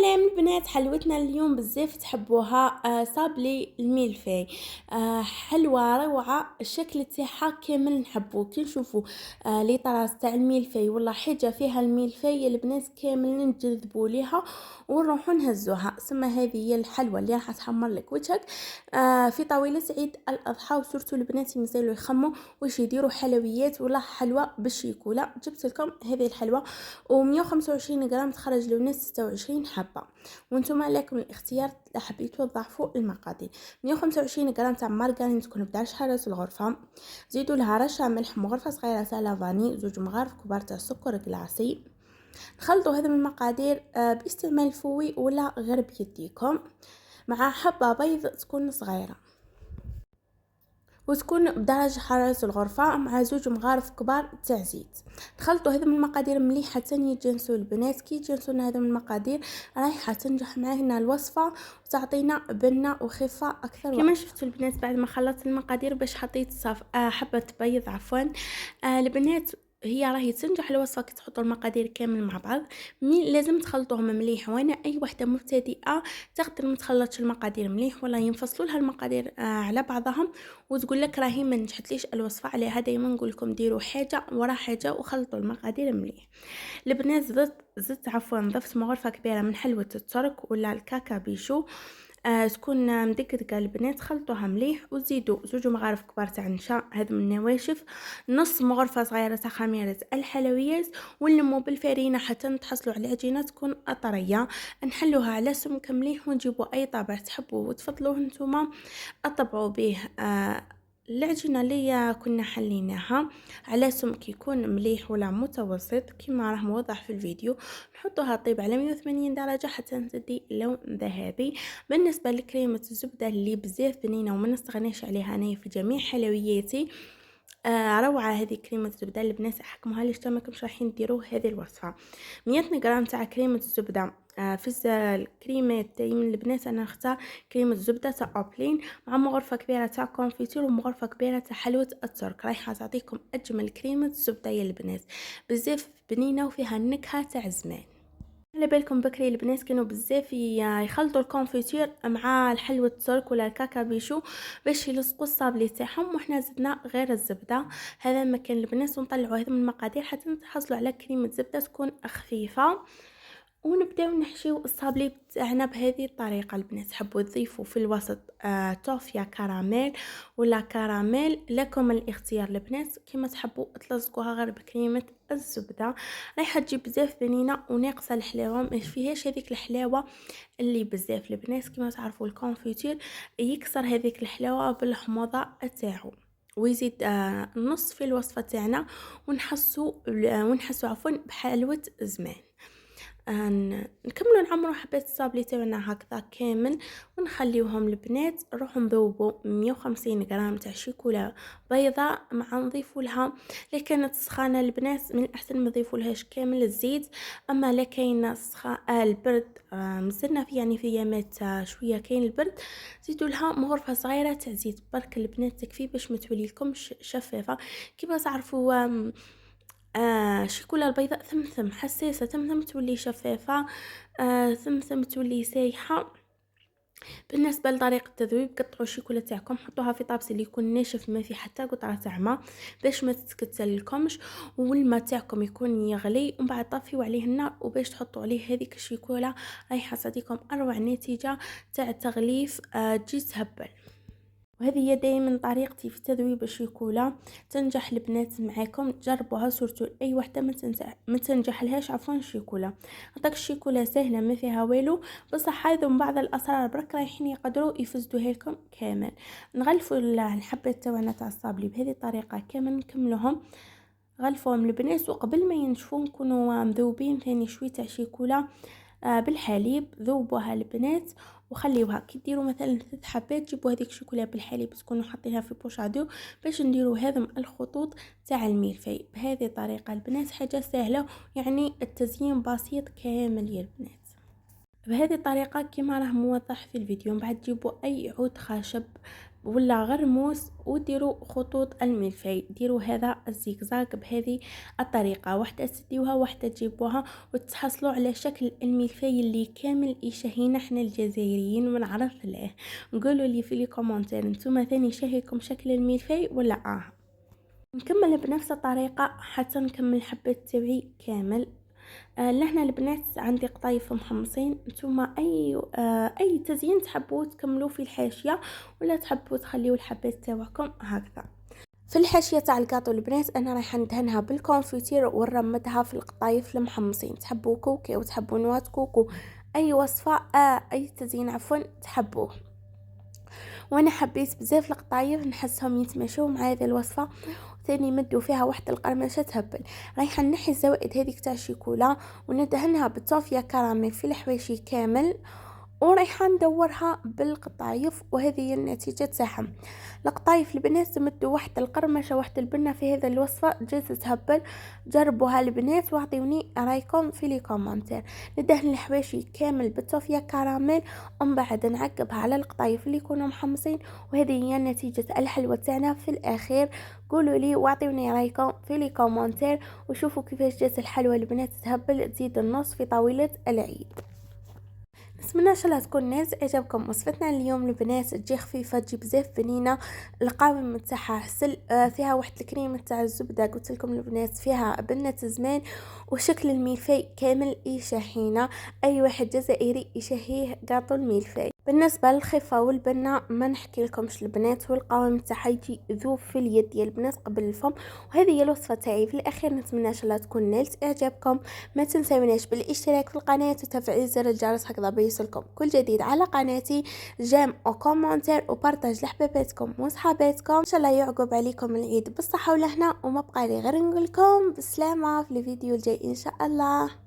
سلام البنات، حلوتنا اليوم بزاف تحبوها. صابلي الميلفي. حلوه روعه، الشكل تاعها كامل نحبوه. كي نشوفوا لي طراز تاع الميلفي ولا حاجه فيها الميلفي البنات كامل نجذبوا ليها ونروحوا نهزوها. سما هذه هي الحلوه اللي راح تحمر لك وجهك في طاوله عيد الاضحى. وسورتو البنات مازالوا يخموا واش يديروا حلويات ولا حلوه بالشيكولا. جبت لكم هذه الحلوه و125 غرام تخرج لوناس 26 حبه، وانتم لكم الاختيار اذا حبيتوا تضاعفوا المقادير. 125 غرام تاع مارغرين تكون ب11 حراره الغرفه. زيدوا لها رشه ملح مغرفه صغيره تاع لافاني، زوج مغارف كبار تاع سكر كلاصي. نخلطوا هذه المقادير باستعمال فوي ولا غير بيديكم، مع حبه بيض تكون صغيره وتكون بدرجة حرارة الغرفة، مع زوج مغارف كبار تاع زيت. تخلطوا هذه المقادير مليح حتى يتجانسوا البنات. كي يتجانسوا هذه المقادير رايحه تنجح معنا الوصفه وتعطينا بنه وخفه اكثر. كما شفتوا البنات بعد ما خلطت المقادير باش حطيت حبه بيض البنات هي راهي تنجح الوصفه كي تحطوا المقادير كامل مع بعض. لازم تخلطوهم مليح، وانا اي وحده مبتدئه تقدر ما تخلطش المقادير مليح ولا ينفصلوا لها المقادير على بعضهم وتقول لك راهي ما نجحتليش الوصفه. عليها دائما نقول لكم ديروا حاجه ورا حاجه وخلطوا المقادير مليح. البنات زدت ضفت مغرفه كبيره من حلوه الترك ولا الكاكا بيشو تكون مدقدقه. البنات خلطوها مليح وزيدوا زوج مغارف كبار تاع نشا هذا من النواشف، نص مغرفه صغيره تاع خميره الحلويات، ونلموا بالفرينه حتى تحصلوا على عجينه تكون طريه. نحلوها على سمك مليح ونجيبوا اي طابع تحبوه وتفضلوه نتوما اطبعوا به العجينه اللي كنا حليناها على سمك يكون مليح ولا متوسط كما راه موضح في الفيديو. نحطوها طيب على 180 درجه حتى تدي لون ذهبي. بالنسبه لكريمه الزبده اللي بزاف بنينه وما نستغنيش عليها انا في جميع حلوياتي، روعه هذه كريمه الزبده. البنات احكموها ليش ماكمش رايحين ديروا هذه الوصفه. 100 غرام تاع كريمه الزبده في الكريمات تاعي من البنات انا نختار كريمه الزبده تاع اوبلين مع مغرفه كبيره تاع كونفيتور ومغرفه كبيره تاع حلوه الترك. رايحه تعطيكم اجمل كريمه الزبده يا البنات، بزاف بنينه وفيها النكهه تاع زمان. على بالكم بكري البنات كانوا بزاف يخلطوا الكونفيتير مع الحلوى الترك ولا الكاكا بيشو باش يلصقوا الصابلي تاعهم، وحنا زدنا غير الزبده. هذا ما كان البنات، ونطلعوا هذه من المقادير حتى تحصلوا على كريمه زبده تكون خفيفه. ونبداو نحشيو الصابلي تاعنا بهذه الطريقه. البنات حبوا تضيفوا في الوسط توفيا كراميل ولا كراميل، لكم الاختيار البنات كما تحبوا تلصقوها غير بكريمه الزبده. رايحه تجيب بزاف بنينه وناقصه الحلاوه، ما فيهاش هذيك الحلاوه اللي بزاف. البنات كما تعرفوا الكونفيتير يكسر هذيك الحلاوه بالحموضه تاعو ويزيد نص في الوصفه تاعنا ونحسوا عفوا بحلوه زمان. نكملوا نعمروا حبات الصابلي تاعنا هكذا كامل ونخليوهم البنات. نروحوا نذوبوا 150 غرام تاع شيكولا بيضاء مع نضيفوا لها اللي كانت سخانه البنات من الاحسن ما نضيفوا لهاش كامل الزيت. اما لا كاين البرد مزلنا في يعني في ايامات شويه كاين البرد، زيدوا لها مغرفه صغيره تاع زيت برك البنات تكفي باش ما تولي لكم شفافه. كما تعرفوا شيكولا البيضاء ثمثم حساسه، ثمثم تولي شفافه، ثمثم تولي سايحه. بالنسبه لطريقه التذويب، قطعوا الشيكولا تاعكم حطوها في طابس اللي يكون ناشف ما في حتى قطره تاع ماء باش ما تتكتل لكمش، والماء تاعكم يكون يغلي، ومن بعد طفيوا عليه النار وباش تحطوا عليه هذيك الشيكولا رايحه تعطيكم اروع نتيجه تاع التغليف تجي تهبل. وهذه هي دائما طريقتي في تذويب الشيكولا، تنجح البنات معاكم جربوها. سورتو اي وحده ما تنجح لهاش عفوا الشيكولا. هذاك الشيكولا سهله ما فيها والو، بصح هذو من بعض الاسرار برك رايحين يقدروا يفسدوها لكم كامل. نغلفوا الحبات تاعنا تاع الصابلي بهذه الطريقه كامل، نكملوهم غلفوهم البنات، وقبل ما ينشفوا نكونوا مذوبين ثاني شويه تاع شيكولا بالحليب. ذوبوها البنات وخليوها. كي ديروا مثلا 3 حبات جيبوا هذيك الشوكولا بالحليب تكونوا حاطينها في بوشادو باش نديروا هذم الخطوط تاع الميلفي. بهذه الطريقه البنات حاجه سهله، يعني التزيين بسيط كامل يا البنات. بهذه الطريقة كما راه موضح في الفيديو. من بعد تجيبوا اي عود خشب ولا غرموس وديروا خطوط الملفي، ديروا هذا الزيكزاك بهذه الطريقة، واحدة تسديوها واحدة تجيبوها وتحصلوا على شكل الملفي اللي كامل يشهينا احنا الجزائريين ونعرف ليه. قولوا لي في لي كومنتير نتوما ثاني يشهيكم شكل الملفي ولا نكمل بنفس الطريقة حتى نكمل الحبات تاعي كامل. لهنا البنات عندي قطايف محمصين، نتوما اي تزيين تحبوا تكملوا في الحاشيه ولا تحبوا تخليوا الحبات تاعكم هكذا. في الحاشيه تاع الكاطو البنات انا رايحه ندهنها بالكونفيتير ونرمدها في القطايف المحمصين، تحبوا كوكي وتحبوا نوات كوكو، اي وصفه اي تزيين عفوا تحبوه. وانا حبيت بزاف القطايف نحسهم يتماشوا مع هذه الوصفه، ثاني مدوا فيها واحد القرمشه تهبل. رايحه نحي الزوائد هذيك تاع الشيكولا وندهنها بالصوفيا كراميل في الحواشي كامل، ورايحه ندورها بالقطايف، وهذه هي النتيجه تاعها. القطايف البنات تمدوا واحد القرمشه واحد البنه في هذا الوصفه جات تهبل. جربوها البنات واعطيوني رايكم في لي كومنتير. ندهن الحواشي كامل بالصوفيا كراميل ومن بعد نعقبها على القطايف اللي يكونوا محمصين، وهذه هي نتيجه الحلوى تاعنا في الاخير. قولوا لي واعطيوني رايكم في لي كومنتير وشوفوا كيفاش جات الحلوى البنات تهبل تزيد النص في طاوله العيد. نتمنى ان شاء الله تكون ناس اعجبكم وصفتنا اليوم البنات، تجي خفيفه تجي بزاف بنينه، القوام تاعها حسل، فيها واحد الكريم تاع الزبده قلت لكم البنات فيها بنه زمان، وشكل الميلفي كامل يشهينا، اي واحد جزائري يشهيه قاطو الميلفي. بالنسبه للخفه والبنه ما نحكي لكمش البنات، والقوام تاعها يجي ذوب في اليد يا البنات قبل الفم. وهذه هي الوصفه تاعي في الاخير، نتمنى ان شاء الله تكون نالت اعجابكم. ما تنسوناش بالاشتراك في القناه وتفعيل زر الجرس هكذا بيوصلكم كل جديد على قناتي. جيم وكومنتير وبارطاج لحباباتكم وصحاباتكم. ان شاء الله يعقب عليكم العيد بالصحه والهنا، وما بقى لي غير نقول لكم بالسلامه في الفيديو الجاي ان شاء الله.